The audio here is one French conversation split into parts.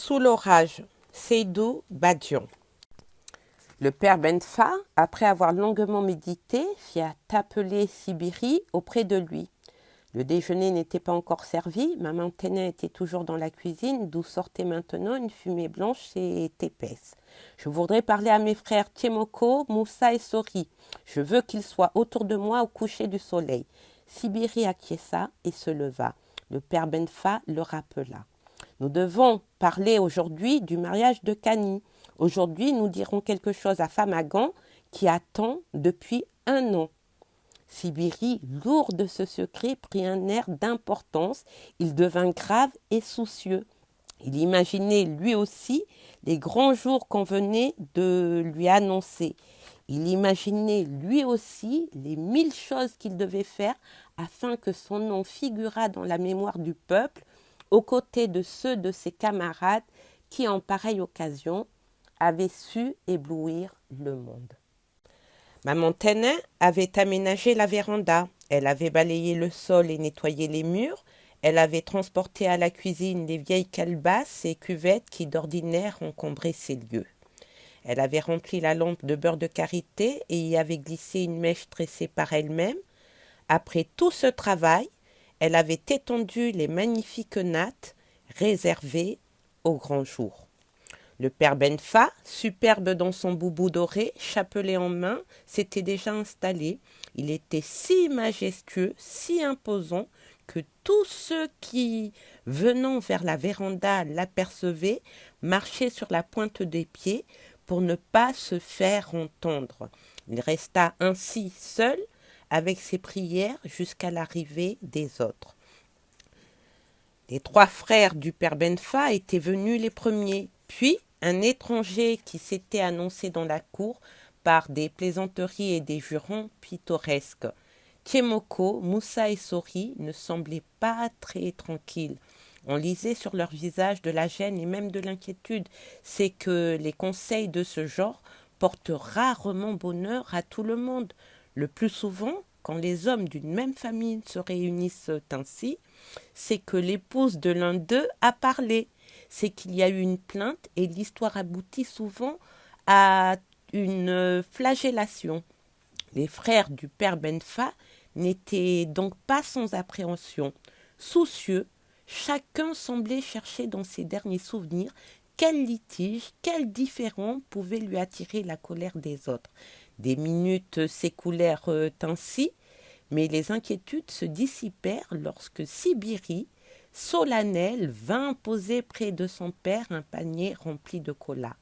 Sous l'orage, Seydou Badian. Le père Benfa, après avoir longuement médité, fit appeler Sibiri auprès de lui. Le déjeuner n'était pas encore servi, maman Ténin était toujours dans la cuisine, d'où sortait maintenant une fumée blanche et épaisse. Je voudrais parler à mes frères Tiemoko, Moussa et Sori. Je veux qu'ils soient autour de moi au coucher du soleil. Sibiri acquiesça et se leva. Le père Benfa le rappela. Nous devons parler aujourd'hui du mariage de Kani. Aujourd'hui, nous dirons quelque chose à Famagan qui attend depuis 1 an. Sibiri, lourd de ce secret, prit un air d'importance. Il devint grave et soucieux. Il imaginait lui aussi les grands jours qu'on venait de lui annoncer. Il imaginait lui aussi les 1000 choses qu'il devait faire afin que son nom figurât dans la mémoire du peuple, aux côtés de ceux de ses camarades qui, en pareille occasion, avaient su éblouir le monde. Maman Ténin avait aménagé la véranda, elle avait balayé le sol et nettoyé les murs, elle avait transporté à la cuisine les vieilles calebasses et cuvettes qui d'ordinaire encombraient ces lieux. Elle avait rempli la lampe de beurre de karité et y avait glissé une mèche tressée par elle-même. Après tout ce travail, elle avait étendu les magnifiques nattes réservées au grand jour. Le père Benfa, superbe dans son boubou doré, chapelet en main, s'était déjà installé. Il était si majestueux, si imposant, que tous ceux qui, venant vers la véranda, l'apercevaient, marchaient sur la pointe des pieds pour ne pas se faire entendre. Il resta ainsi seul avec ses prières jusqu'à l'arrivée des autres. Les 3 frères du père Benfa étaient venus les premiers, puis un étranger qui s'était annoncé dans la cour par des plaisanteries et des jurons pittoresques. Tiemoko, Moussa et Sori ne semblaient pas très tranquilles. On lisait sur leur visage de la gêne et même de l'inquiétude. C'est que les conseils de ce genre portent rarement bonheur à tout le monde. Le plus souvent, quand les hommes d'une même famille se réunissent ainsi, c'est que l'épouse de l'un d'eux a parlé. C'est qu'il y a eu une plainte et l'histoire aboutit souvent à une flagellation. Les frères du père Benfa n'étaient donc pas sans appréhension. Soucieux, chacun semblait chercher dans ses derniers souvenirs quel litige, quel différend pouvait lui attirer la colère des autres. Des minutes s'écoulèrent ainsi, mais les inquiétudes se dissipèrent lorsque Sibiri, solennel, vint poser près de son père un panier rempli de cola.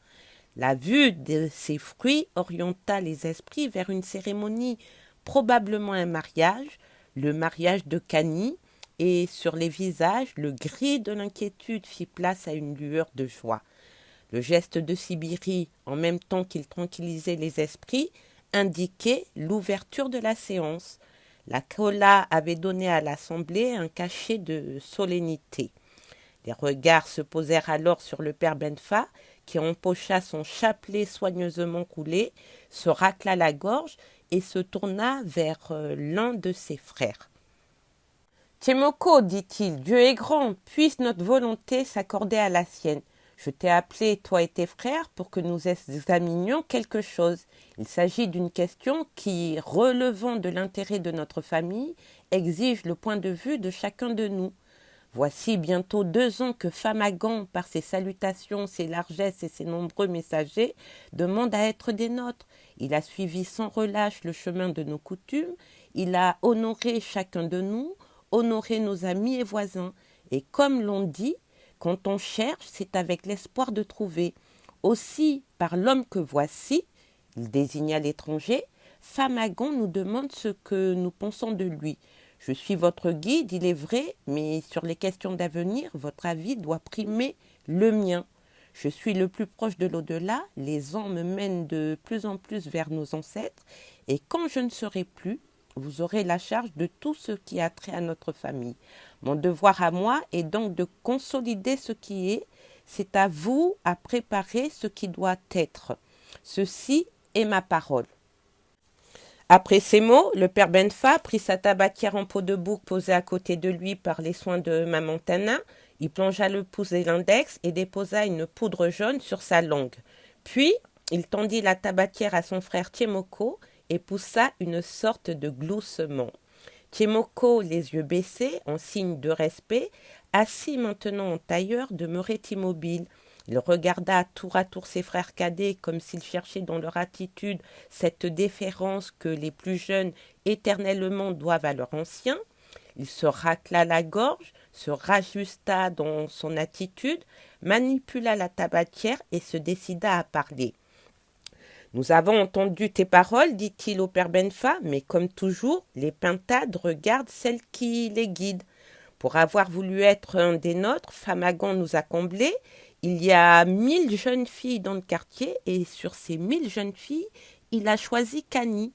La vue de ces fruits orienta les esprits vers une cérémonie, probablement un mariage, le mariage de Kani, et sur les visages, le gris de l'inquiétude fit place à une lueur de joie. Le geste de Sibiri, en même temps qu'il tranquillisait les esprits, indiquait l'ouverture de la séance. La cola avait donné à l'assemblée un cachet de solennité. Les regards se posèrent alors sur le père Benfa, qui empocha son chapelet soigneusement coulé, se racla la gorge et se tourna vers l'un de ses frères. « Tiemoko, dit-il, Dieu est grand, puisse notre volonté s'accorder à la sienne. Je t'ai appelé, toi et tes frères, pour que nous examinions quelque chose. Il s'agit d'une question qui, relevant de l'intérêt de notre famille, exige le point de vue de chacun de nous. Voici bientôt 2 ans que Famagan, par ses salutations, ses largesses et ses nombreux messagers, demande à être des nôtres. Il a suivi sans relâche le chemin de nos coutumes, il a honoré chacun de nous, honoré nos amis et voisins. Et comme l'on dit, quand on cherche, c'est avec l'espoir de trouver. Aussi, par l'homme que voici, il désigna l'étranger, Famagan nous demande ce que nous pensons de lui. Je suis votre guide, il est vrai, mais sur les questions d'avenir, votre avis doit primer le mien. Je suis le plus proche de l'au-delà, les ans me mènent de plus en plus vers nos ancêtres, et quand je ne serai plus, vous aurez la charge de tout ce qui a trait à notre famille. Mon devoir à moi est donc de consolider ce qui est, c'est à vous à préparer ce qui doit être. Ceci est ma parole. » Après ces mots, le père Benfa prit sa tabatière en peau de bouc posée à côté de lui par les soins de maman Ténin. Il plongea le pouce et l'index et déposa une poudre jaune sur sa langue. Puis, il tendit la tabatière à son frère Tiemoko et poussa une sorte de gloussement. Tiemoko, les yeux baissés, en signe de respect, assis maintenant en tailleur, demeurait immobile. Il regarda tour à tour ses frères cadets comme s'il cherchait dans leur attitude cette déférence que les plus jeunes éternellement doivent à leurs anciens. Il se racla la gorge, se rajusta dans son attitude, manipula la tabatière et se décida à parler. « Nous avons entendu tes paroles, dit-il au père Benfa, mais comme toujours, les pintades regardent celles qui les guident. Pour avoir voulu être un des nôtres, Famagan nous a comblés. Il y a 1000 jeunes filles dans le quartier et sur ces 1000 jeunes filles, il a choisi Kani.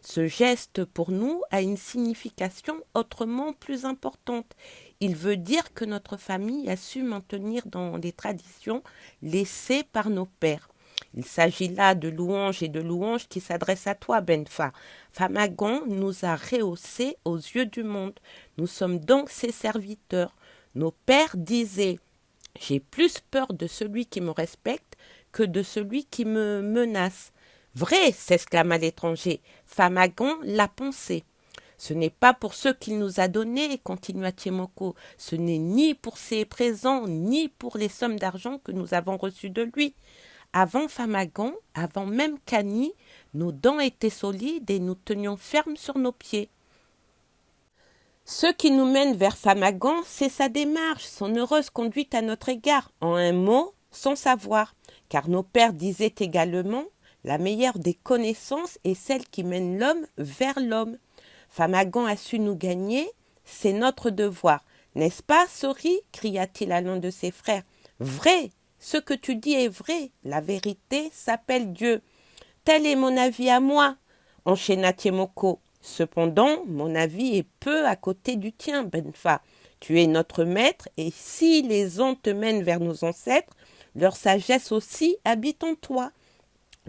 Ce geste pour nous a une signification autrement plus importante. Il veut dire que notre famille a su maintenir dans les traditions laissées par nos pères. Il s'agit là de louanges et de louanges qui s'adressent à toi, Benfa. Famagan nous a rehaussés aux yeux du monde. Nous sommes donc ses serviteurs. Nos pères disaient « J'ai plus peur de celui qui me respecte que de celui qui me menace. » Vrai, s'exclama l'étranger. Famagan l'a pensé. Ce n'est pas pour ce qu'il nous a donnés, continua Tiemoko. Ce n'est ni pour ses présents, ni pour les sommes d'argent que nous avons reçues de lui. Avant Famagan, avant même Kani, nos dents étaient solides et nous tenions ferme sur nos pieds. Ce qui nous mène vers Famagan, c'est sa démarche, son heureuse conduite à notre égard, en un mot, son savoir. Car nos pères disaient également, la meilleure des connaissances est celle qui mène l'homme vers l'homme. Famagan a su nous gagner, c'est notre devoir. N'est-ce pas, Sori cria-t-il à l'un de ses frères. Vrai, ce que tu dis est vrai, la vérité s'appelle Dieu. Tel est mon avis à moi, enchaîna Tiemoko. Cependant, mon avis est peu à côté du tien, Benfa. Tu es notre maître, et si les ans te mènent vers nos ancêtres, leur sagesse aussi habite en toi.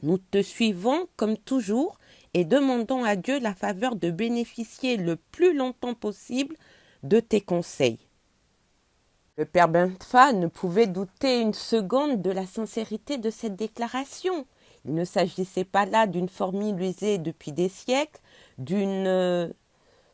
Nous te suivons comme toujours et demandons à Dieu la faveur de bénéficier le plus longtemps possible de tes conseils. Le père Benfa ne pouvait douter une seconde de la sincérité de cette déclaration. Il ne s'agissait pas là d'une formule usée depuis des siècles, d'une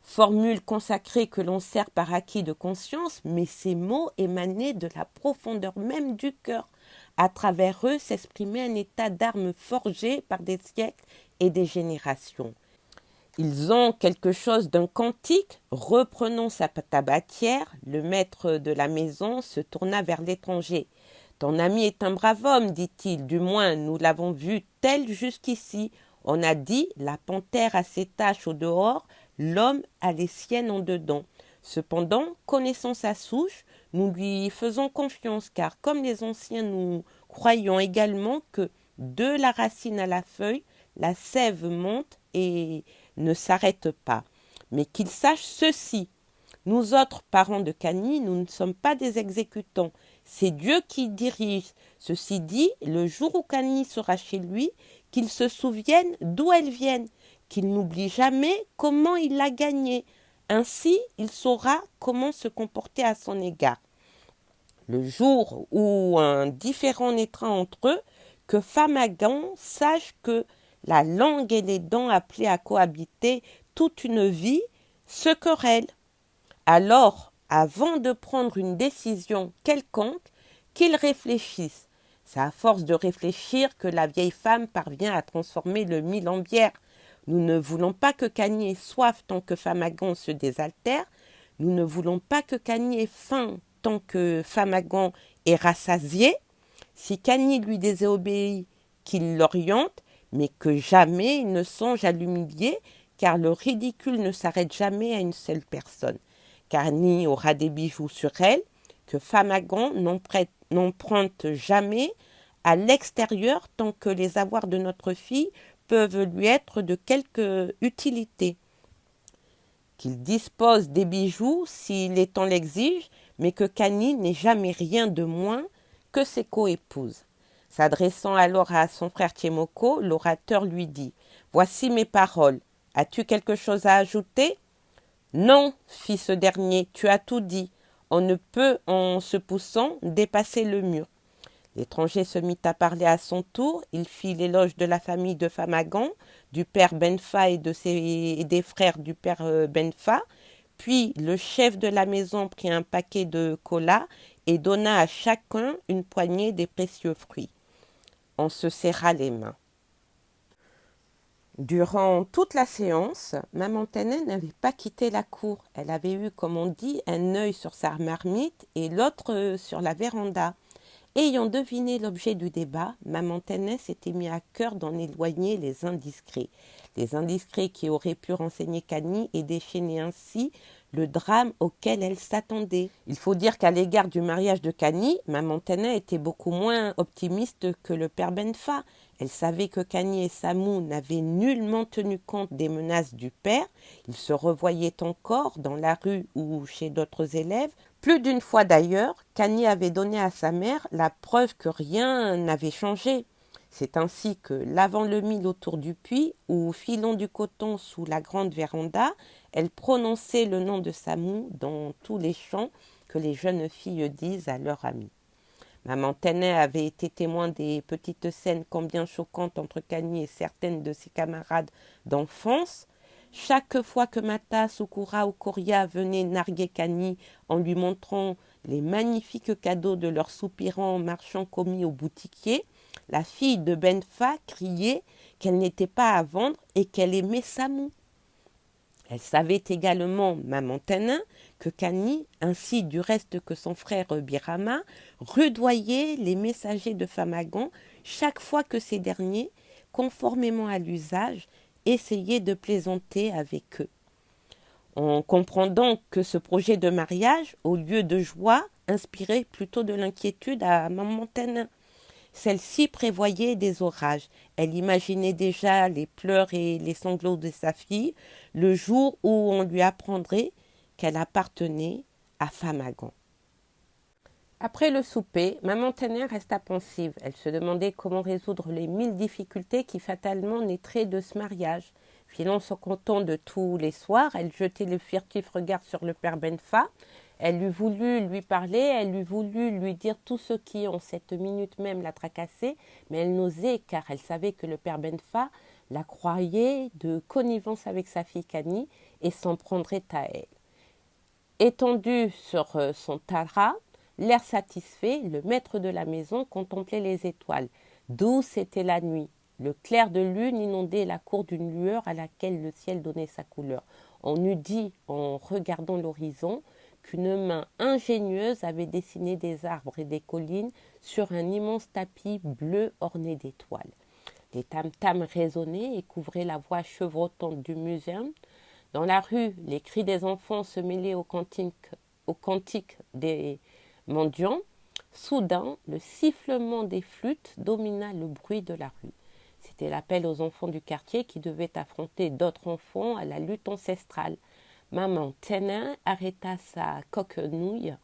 formule consacrée que l'on sert par acquis de conscience, mais ces mots émanaient de la profondeur même du cœur. À travers eux s'exprimait un état d'âme forgé par des siècles et des générations. Ils ont quelque chose d'un cantique. Reprenant sa tabatière, le maître de la maison se tourna vers l'étranger. « Ton ami est un brave homme, dit-il, du moins nous l'avons vu tel jusqu'ici. On a dit, la panthère a ses taches au dehors, l'homme a les siennes en dedans. Cependant, connaissant sa souche, nous lui faisons confiance, car comme les anciens, nous croyons également que de la racine à la feuille, la sève monte et ne s'arrête pas. Mais qu'il sache ceci, nous autres parents de Kani, nous ne sommes pas des exécutants, c'est Dieu qui dirige. Ceci dit, le jour où Kani sera chez lui, qu'il se souvienne d'où elle vient, qu'il n'oublie jamais comment il l'a gagnée. Ainsi, il saura comment se comporter à son égard. Le jour où un différend naîtra entre eux, que Famagan sache que la langue et les dents appelées à cohabiter toute une vie se querellent. Alors, avant de prendre une décision quelconque, qu'il réfléchisse. C'est à force de réfléchir que la vieille femme parvient à transformer le mil en bière. Nous ne voulons pas que Kani ait soif tant que Famagan se désaltère. Nous ne voulons pas que Kani ait faim tant que Famagan est rassasié. Si Kani lui désobéit, qu'il l'oriente, mais que jamais il ne songe à l'humilier, car le ridicule ne s'arrête jamais à une seule personne. Kani aura des bijoux sur elle, que Famagan n'emprunte jamais à l'extérieur tant que les avoirs de notre fille peuvent lui être de quelque utilité. Qu'il dispose des bijoux si les temps l'exigent, mais que Kani n'ait jamais rien de moins que ses coépouses. S'adressant alors à son frère Tiemoko, l'orateur lui dit « Voici mes paroles. As-tu quelque chose à ajouter » « Non, fit ce dernier, tu as tout dit. On ne peut, en se poussant, dépasser le mur. L'étranger se mit à parler à son tour. Il fit l'éloge de la famille de Famagan, du père Benfa et des frères du père Benfa. Puis le chef de la maison prit un paquet de cola et donna à chacun une poignée des précieux fruits. On se serra les mains. Durant toute la séance, maman Tenet n'avait pas quitté la cour. Elle avait eu, comme on dit, un œil sur sa marmite et l'autre sur la véranda. Ayant deviné l'objet du débat, maman Tenet s'était mis à cœur d'en éloigner les indiscrets. Les indiscrets qui auraient pu renseigner Kani et déchaîner ainsi le drame auquel elle s'attendait. Il faut dire qu'à l'égard du mariage de Kani, maman Tenet était beaucoup moins optimiste que le père Benfa. Elle savait que Kani et Samou n'avaient nullement tenu compte des menaces du père. Ils se revoyaient encore dans la rue ou chez d'autres élèves. Plus d'une fois d'ailleurs, Kani avait donné à sa mère la preuve que rien n'avait changé. C'est ainsi que, lavant le mil autour du puits ou filant du coton sous la grande véranda, elle prononçait le nom de Samou dans tous les chants que les jeunes filles disent à leur ami. Maman Tenet avait été témoin des petites scènes combien choquantes entre Kani et certaines de ses camarades d'enfance. Chaque fois que Mata, Sukura ou Koria venaient narguer Kani en lui montrant les magnifiques cadeaux de leurs soupirants marchands commis au boutiquier, la fille de Benfa criait qu'elle n'était pas à vendre et qu'elle aimait Samou. Elle savait également, maman Tenet, que Kani, ainsi du reste que son frère Birama, rudoyait les messagers de Famagan chaque fois que ces derniers, conformément à l'usage, essayaient de plaisanter avec eux. On comprend donc que ce projet de mariage, au lieu de joie, inspirait plutôt de l'inquiétude à maman Tenet. Celle-ci prévoyait des orages. Elle imaginait déjà les pleurs et les sanglots de sa fille le jour où on lui apprendrait qu'elle appartenait à Famagan. Après le souper, maman Tenet resta pensive. Elle se demandait comment résoudre les 1000 difficultés qui fatalement naîtraient de ce mariage. Filant son canton de tous les soirs, elle jetait le furtif regard sur le père Benfa. Elle eût voulu lui parler, elle eût voulu lui dire tout ce qui, en cette minute même, la tracassait, mais elle n'osait car elle savait que le père Benfa la croyait de connivence avec sa fille Kani et s'en prendrait à elle. Étendu sur son tara, l'air satisfait, le maître de la maison contemplait les étoiles. Douce était la nuit. Le clair de lune inondait la cour d'une lueur à laquelle le ciel donnait sa couleur. On eût dit, en regardant l'horizon, qu'une main ingénieuse avait dessiné des arbres et des collines sur un immense tapis bleu orné d'étoiles. Les tam-tams résonnaient et couvraient la voie chevrotante du muséum. Dans la rue, les cris des enfants se mêlaient aux cantiques des mendiants. Soudain, le sifflement des flûtes domina le bruit de la rue. C'était l'appel aux enfants du quartier qui devaient affronter d'autres enfants à la lutte ancestrale. Maman Tenet arrêta sa coquenouille.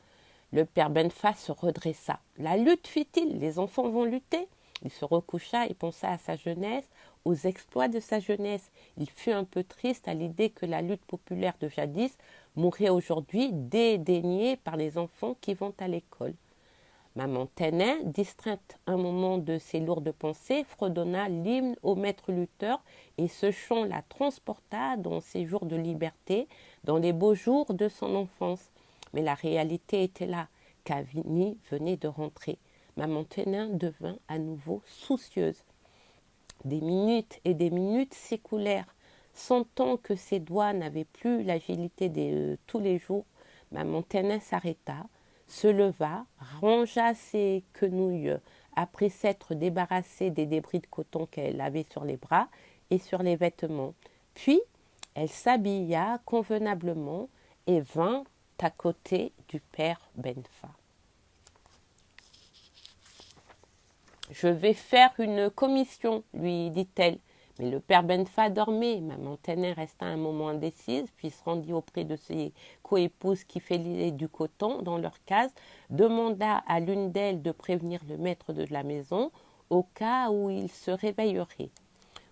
Le père Benfa se redressa. La lutte, fit-il, les enfants vont lutter. Il se recoucha et pensa à sa jeunesse, aux exploits de sa jeunesse. Il fut un peu triste à l'idée que la lutte populaire de jadis mourrait aujourd'hui dédaignée par les enfants qui vont à l'école. Maman Tenet, distraite un moment de ses lourdes pensées, fredonna l'hymne au maître lutteur et ce chant la transporta dans ses jours de liberté, dans les beaux jours de son enfance. Mais la réalité était là. Kani venait de rentrer. Maman Tenet devint à nouveau soucieuse. Des minutes et des minutes s'écoulèrent. Sentant que ses doigts n'avaient plus l'agilité de tous les jours, maman Tenet s'arrêta, se leva, rangea ses quenouilles après s'être débarrassée des débris de coton qu'elle avait sur les bras et sur les vêtements. Puis, elle s'habilla convenablement et vint à côté du père Benfa. « Je vais faire une commission, lui dit-elle. Mais le père Benfa dormait. Maman Tenet resta un moment indécise, puis se rendit auprès de ses coépouses qui faisaient du coton dans leur case, demanda à l'une d'elles de prévenir le maître de la maison au cas où il se réveillerait.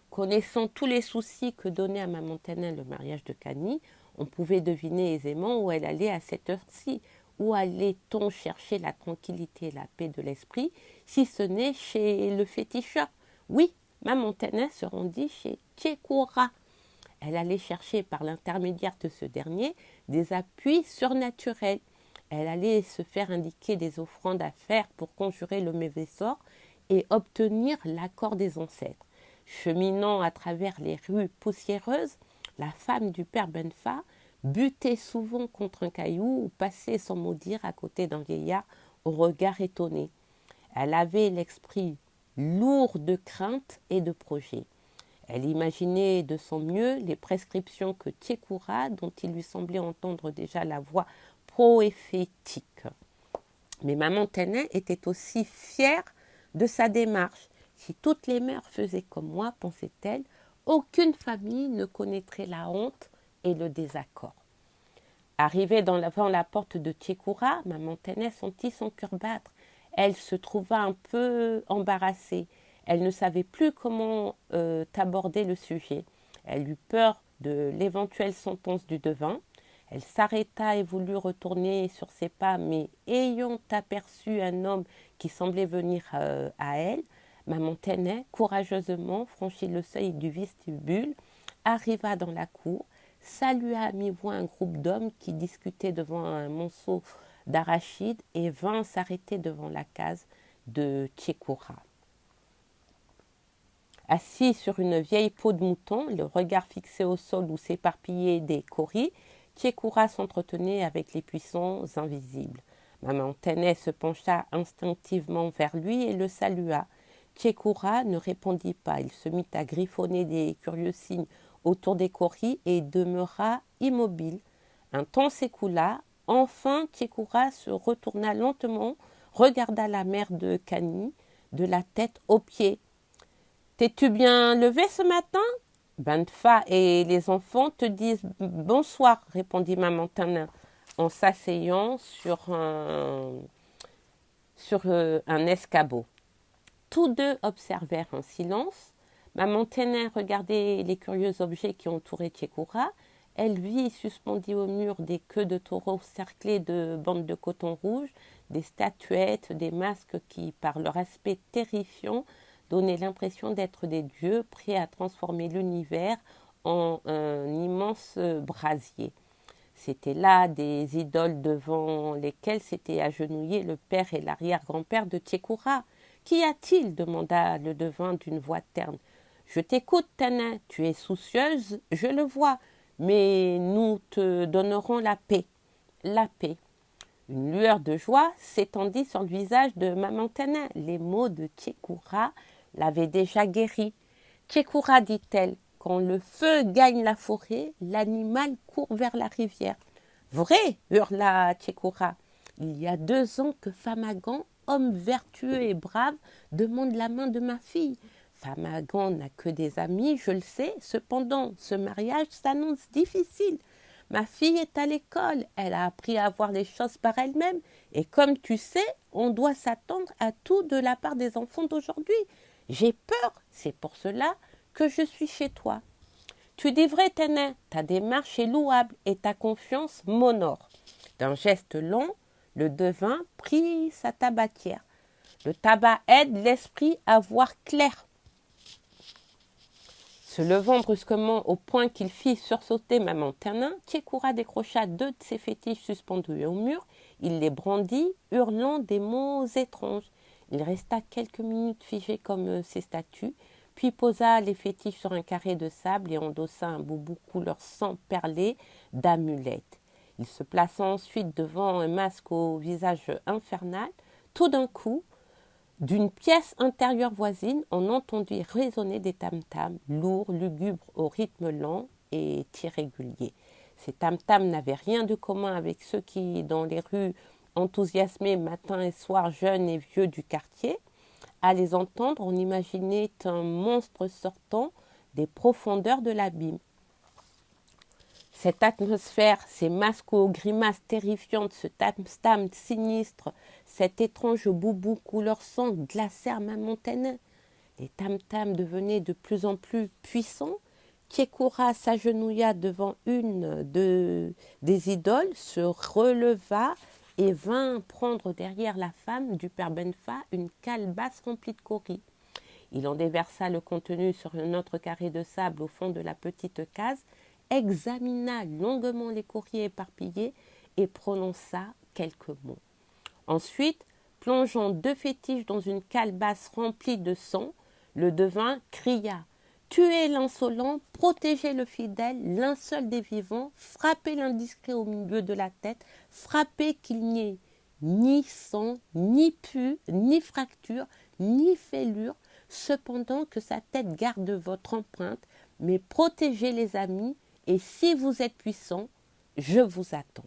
Connaissant tous les soucis que donnait à maman Tenet le mariage de Kani, on pouvait deviner aisément où elle allait à cette heure-ci. où allait-on chercher la tranquillité et la paix de l'esprit, si ce n'est chez le féticheur? Oui, Maman Tana se rendit chez Tchékoura. Elle allait chercher par l'intermédiaire de ce dernier des appuis surnaturels. Elle allait se faire indiquer des offrandes à faire pour conjurer le mauvais sort et obtenir l'accord des ancêtres. Cheminant à travers les rues poussiéreuses, la femme du père Benfa butait souvent contre un caillou ou passait sans mot dire à côté d'un vieillard au regard étonné. Elle avait l'esprit lourd de crainte et de projets. Elle imaginait de son mieux les prescriptions que Tchékoura, dont il lui semblait entendre déjà la voix prophétique. Mais Maman Tana était aussi fière de sa démarche. Si toutes les mères faisaient comme moi, pensait-elle, aucune famille ne connaîtrait la honte et le désaccord. Arrivée devant la porte de Tchékoura, Maman Tana sentit son cœur battre. Elle se trouva un peu embarrassée. Elle ne savait plus comment aborder le sujet. Elle eut peur de l'éventuelle sentence du devin. Elle s'arrêta et voulut retourner sur ses pas, mais ayant aperçu un homme qui semblait venir à elle, Maman Tana, courageusement, franchit le seuil du vestibule, arriva dans la cour, salua à mi-voix un groupe d'hommes qui discutaient devant un monceau d'arachides et vint s'arrêter devant la case de Tchékoura. Assis sur une vieille peau de mouton, le regard fixé au sol où s'éparpillaient des kauris, Tchékoura s'entretenait avec les puissants invisibles. Maman Tana se pencha instinctivement vers lui et le salua. Tchékoura ne répondit pas. Il se mit à griffonner des curieux signes autour des kauris et demeura immobile. Un temps s'écoula. Enfin, Tchékoura se retourna lentement, regarda la mère de Kani de la tête aux pieds. « T'es-tu bien levé ce matin ?» Benfa et les enfants te disent bonsoir, répondit Maman Tana en s'asseyant sur un escabeau. Tous deux observèrent en silence. Maman Tana regardait les curieux objets qui entouraient Tchékoura. Elle vit suspendus au mur des queues de taureaux cerclées de bandes de coton rouge, des statuettes, des masques qui, par leur aspect terrifiant, donnaient l'impression d'être des dieux prêts à transformer l'univers en un immense brasier. C'étaient là des idoles devant lesquelles s'étaient agenouillés le père et l'arrière-grand-père de Tchékoura. « Qu'y a-t-il » demanda le devin d'une voix terne. « Je t'écoute, Tana, tu es soucieuse, je le vois, mais nous te donnerons la paix. » La paix. Une lueur de joie s'étendit sur le visage de Maman Tana. Les mots de Tchékoura l'avaient déjà guérie. « Tchékoura, dit-elle, quand le feu gagne la forêt, l'animal court vers la rivière. »« Vrai !» hurla Tchékoura. « Il y a 2 ans que Famagan, homme vertueux et brave, demande la main de ma fille. Famagan n'a que des amis, je le sais. Cependant, ce mariage s'annonce difficile. Ma fille est à l'école, elle a appris à voir les choses par elle-même. Et comme tu sais, on doit s'attendre à tout de la part des enfants d'aujourd'hui. J'ai peur, c'est pour cela que je suis chez toi. Tu dis vrai, Tana, ta démarche est louable et ta confiance m'honore. » D'un geste lent, le devin prit sa tabatière. Le tabac aide l'esprit à voir clair. Se levant brusquement au point qu'il fit sursauter Maman Tana, Tchékoura décrocha 2 de ses fétiches suspendus au mur. Il les brandit, hurlant des mots étranges. Il resta quelques minutes figé comme ces statues, puis posa les fétiches sur un carré de sable et endossa un boubou couleur sang perlé d'amulette. Il se plaça ensuite devant un masque au visage infernal. Tout d'un coup, d'une pièce intérieure voisine, on entendit résonner des tam-tams, lourds, lugubres, au rythme lent et irrégulier. Ces tam-tams n'avaient rien de commun avec ceux qui, dans les rues, enthousiasmés matin et soir, jeunes et vieux du quartier. À les entendre, on imaginait un monstre sortant des profondeurs de l'abîme. Cette atmosphère, ces masques aux grimaces terrifiantes, ce tam-tam sinistre, cet étrange boubou couleur sang glacèrent Maman Tana. Les tam-tams devenaient de plus en plus puissants. Tchékoura s'agenouilla devant une des idoles, se releva et vint prendre derrière la femme du père Benfa une calebasse remplie de courris. Il en déversa le contenu sur un autre carré de sable au fond de la petite case, examina longuement les courriers éparpillés et prononça quelques mots. Ensuite, plongeant 2 fétiches dans une calebasse remplie de sang, le devin cria « Tuez l'insolent, protégez le fidèle, l'un seul des vivants, frappez l'indiscret au milieu de la tête, frappez qu'il n'y ait ni sang, ni pu, ni fracture, ni fêlure, cependant que sa tête garde votre empreinte, mais protégez les amis, et si vous êtes puissant, je vous attends. »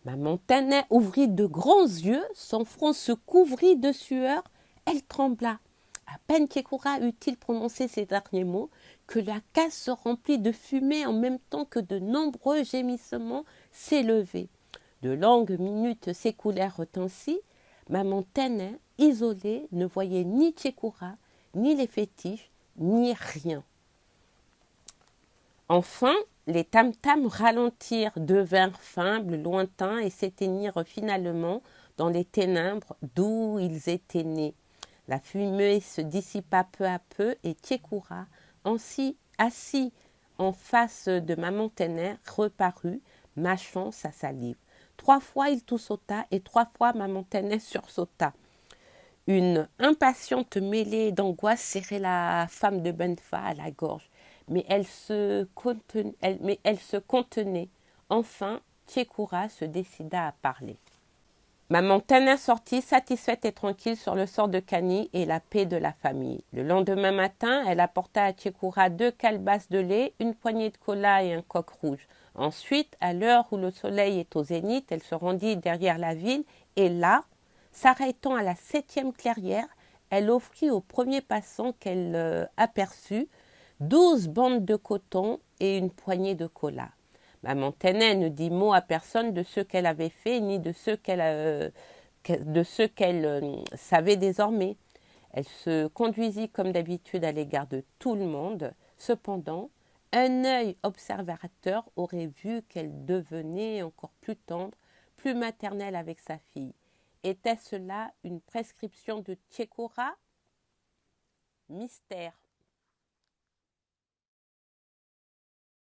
Maman Tenet ouvrit de grands yeux, son front se couvrit de sueur, elle trembla. À peine Tchékoura eut-il prononcé ces derniers mots que la case se remplit de fumée en même temps que de nombreux gémissements s'élevaient. De longues minutes s'écoulèrent ainsi. Maman Tenet, isolée, ne voyait ni Tchékoura, ni les fétiches, ni rien. Enfin, les tam-tams ralentirent, devinrent faibles, lointains et s'éteignirent finalement dans les ténèbres d'où ils étaient nés. La fumée se dissipa peu à peu et Tchékoura, assis en face de maman Tenet, reparut, mâchant sa salive. 3 fois il toussota et 3 fois maman Tenet sursauta. Une impatiente mêlée d'angoisse serrait la femme de Benfa à la gorge. Mais elle se contenait. Enfin, Tchékoura se décida à parler. Maman Tenet sortit satisfaite et tranquille sur le sort de Kani et la paix de la famille. Le lendemain matin, elle apporta à Tchékoura 2 calebasses de lait, une poignée de cola et un coq rouge. Ensuite, à l'heure où le soleil est au zénith, elle se rendit derrière la ville et là, s'arrêtant à la 7e clairière, elle offrit au premier passant qu'elle aperçut 12 bandes de coton et une poignée de cola. Maman Tenet ne dit mot à personne de ce qu'elle avait fait ni de ce qu'elle savait désormais. Elle se conduisit comme d'habitude à l'égard de tout le monde. Cependant, un œil observateur aurait vu qu'elle devenait encore plus tendre, plus maternelle avec sa fille. Était-ce là une prescription de Tchékoura ? Mystère.